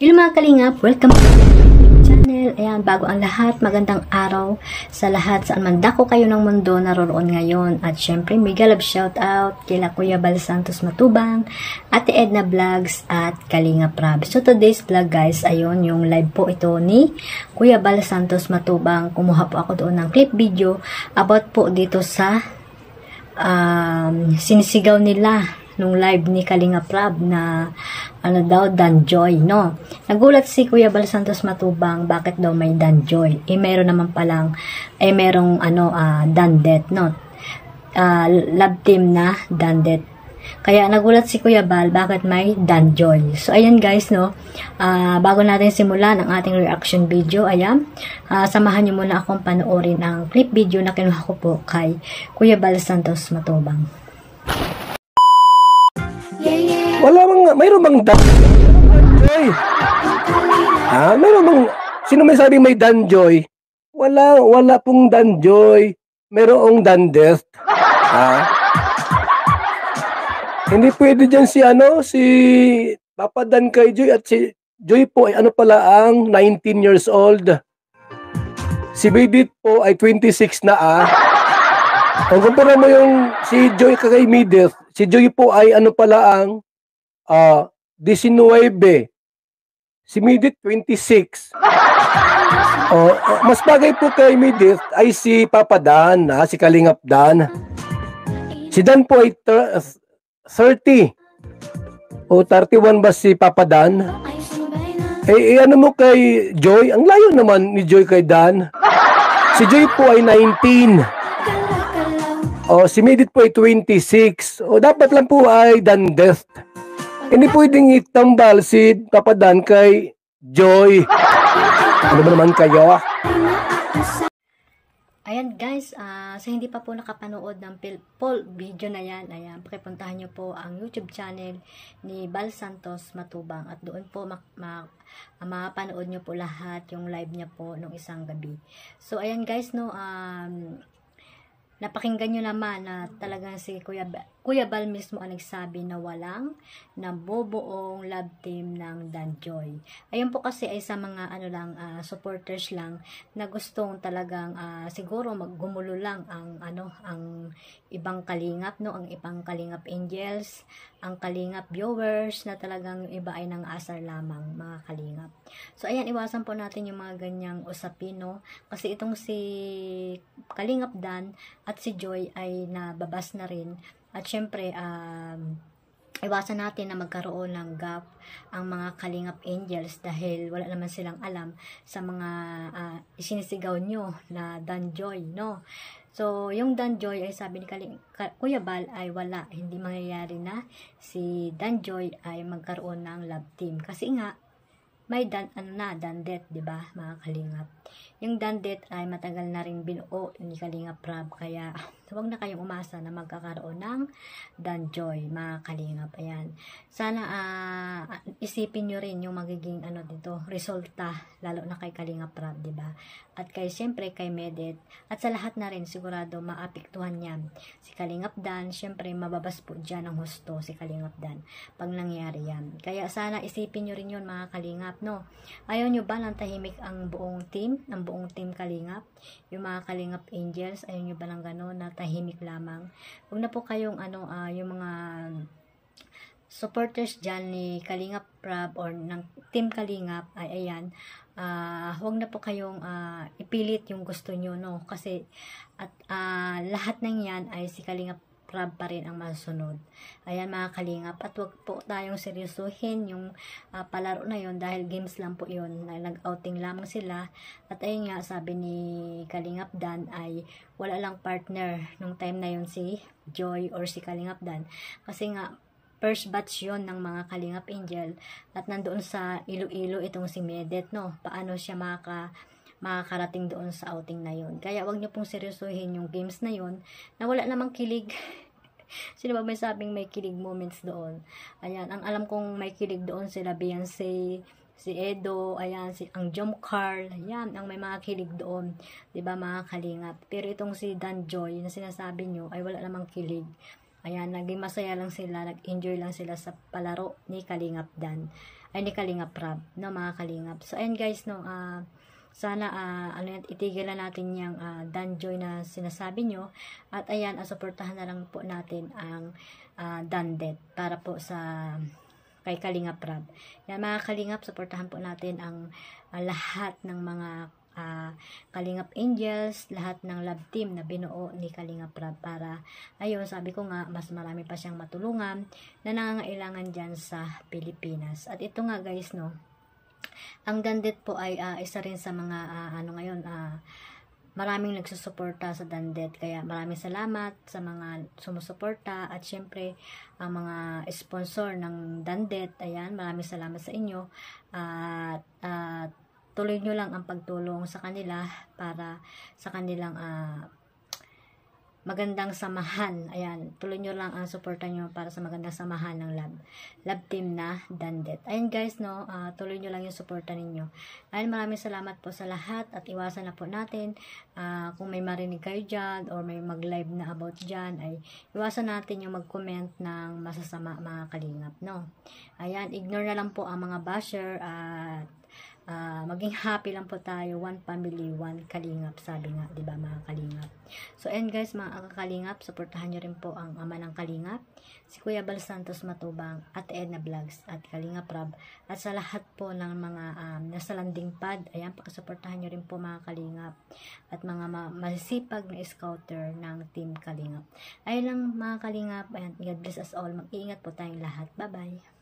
Hello mga kalingap, welcome to my channel. Ayan, bago ang lahat, magandang araw sa lahat saan man dako kayo ng mundo naroroon ngayon. At syempre, mega love shout out kila Kuya Bal Santos Matubang, Ate Edna Vlogs at Kalingap Rab. So today's vlog guys, ayun, yung live po ito ni Kuya Bal Santos Matubang. Kumuha po ako doon ng clip video about po dito sa sinisigaw nila nung live ni Kalingap Rab na ano daw, Danjoy, no? Nagulat si Kuya Bal Santos Matubang, bakit daw may Danjoy? Meron naman palang, merong Dandet, no? Love team na Dandet. Kaya nagulat si Kuya Bal, bakit may Danjoy? So, ayan guys, no? Bago natin simulan ang ating reaction video, ayan, samahan nyo muna akong panoorin ang clip video na kinuha ko po kay Kuya Bal Santos Matubang. Wala bang, mayroon bang Danjoy? Mayroon bang, sino may sabi may Danjoy? Wala pong Danjoy. Mayroong Dandet. Hindi pwede dyan si Papa Dan kay Joy, at si Joy po ay pala ang 19 years old. Si Midit po ay 26 na Kung kumpara mo yung si Joy kay Midit, si Joy po ay pala ang 19. Si Midit 26. Mas bagay po kay Midit ay si Papa Dan, si Kalingap Dan. Si Dan po ay 30. O 31 ba si Papa Dan? Ano mo kay Joy? Ang layo naman ni Joy kay Dan. Si Joy po ay 19. Si Midit po ay 26. Dapat lang po ay Dandet. Hindi pwedeng itambal si Papa Dan kay Joy. Ano ba naman kayo? Ayan guys, sa hindi pa po nakapanood ng full video na yan, ayan, pakipuntahan nyo po ang YouTube channel ni Bal Santos Matubang at doon po mapanood nyo po lahat yung live niya po nung isang gabi. So ayan guys, no, napakinggan nyo naman na talagang si Kuya Bal mismo ang nagsabi na walang nabubuong love team ng Danjoy. Ayun po kasi ay sa mga supporters lang na gustong talagang siguro maggumulo lang ang ibang kalingap, no, ang ibang kalingap angels, ang kalingap viewers na talagang yung iba ay nang asar lamang, mga kalingap. So ayan, iwasan po natin yung mga ganyang usapin, no, kasi itong si Kalingap Dan at si Joy ay nababas na rin. At syempre, iwasan natin na magkaroon ng gap ang mga Kalingap Angels dahil wala naman silang alam sa mga isinisigaw nyo na Danjoy, no? So, yung Danjoy ay sabi ni Kuya Bal ay wala. Hindi mangyayari na si Danjoy ay magkaroon ng love team. Kasi nga, may Dandet, di ba, mga kalingap? Yung Dandet ay matagal na rin binuo ni Kalingap Rab, kaya huwag na kayong umasa na magkakaroon ng Danjoy, mga kalingap. Ayan. Sana isipin nyo rin yung magiging dito, resulta, lalo na kay Kalingap Rab, di ba? At siyempre kay Medet, at sa lahat na rin sigurado maapektuhan yan. Si Kalingap Dan, siyempre mababas po dyan ang husto si Kalingap Dan pag nangyari yan. Kaya sana isipin nyo rin yun, mga kalingap, no? Ayaw nyo ba ng tahimik ang buong team Kalingap? Yung mga Kalingap Angels, ayaw nyo ba ng gano'n na tahimik lamang? Huwag na po kayong yung mga supporters dyan ni Kalingap Rab or ng Team Kalingap, ay ayan, huwag na po kayong ipilit yung gusto nyo, no? Kasi lahat ng yan ay si Kalingap Rab pa rin ang masunod. Ayan, mga kalingap, at wag po tayong seryosuhin yung palaro na yon dahil games lang po yun, nag-outing lamang sila. At ayun nga, sabi ni Kalingap Dan ay wala lang partner nung time na yon si Joy or si Kalingap Dan, kasi nga first batch yon ng mga Kalingap Angel at nandoon sa Iloilo itong si Medet, no? Paano siya makakarating doon sa outing na yon? Kaya wag niyo pong seryosuhin yung games na yon na wala namang kilig. Sino ba may sabing may kilig moments doon? Ayan, ang alam kong may kilig doon sila Beyonce, si Edo, ayan, ang Jom Carl, ayan, ang may mga kilig doon, 'di ba, mga kalingap? Pero itong si Danjoy na sinasabi nyo ay wala namang kilig. Ayan, naging masaya lang sila, nag-enjoy lang sila sa palaro ni Kalingap Dan, ay ni Kalingap Rab, no mga Kalingap. So, ayan guys, no, sana, itigil na natin yung Danjoy na sinasabi nyo. At ayan, suportahan na lang po natin ang Dandet para po sa kay Kalingap Rab. Yan mga Kalingap, suportahan po natin ang lahat ng mga Kalingap Angels, lahat ng love team na binuo ni Kalingap Rab para, ayun, sabi ko nga, mas marami pa siyang matulungan na nangangailangan dyan sa Pilipinas. At ito nga guys, no, ang Dandet po ay isa rin sa mga ngayon, maraming nagsusuporta sa Dandet, kaya maraming salamat sa mga sumusuporta at syempre ang mga sponsor ng Dandet. Ayan, maraming salamat sa inyo at tuloy nyo lang ang pagtulong sa kanila para sa kanilang magandang samahan. Ayan, tuloy nyo lang ang suporta nyo para sa magandang samahan ng love team na Dandet. Ayan guys, no, tuloy nyo lang yung suporta ninyo. Ayan, maraming salamat po sa lahat at iwasan na po natin kung may marinig kayo dyan or may mag-live na about dyan, ay iwasan natin yung mag-comment ng masasama mga Kalingap, no. Ayan, ignore na lang po ang mga basher at maging happy lang po tayo, one family, one Kalingap, sabi nga, di ba mga Kalingap. So and guys, mga Kalingap, suportahan nyo rin po ang ama ng Kalingap, si Kuya Bal Santos Matubang, at Edna Vlogs, at Kalingap Rab, at sa lahat po ng mga nasa landing pad. Ayan, pakisuportahan nyo rin po mga Kalingap, at mga masisipag na scouter ng team Kalingap. Ayun lang mga Kalingap, ayan, God bless us all, mag-iingat po tayong lahat, bye bye.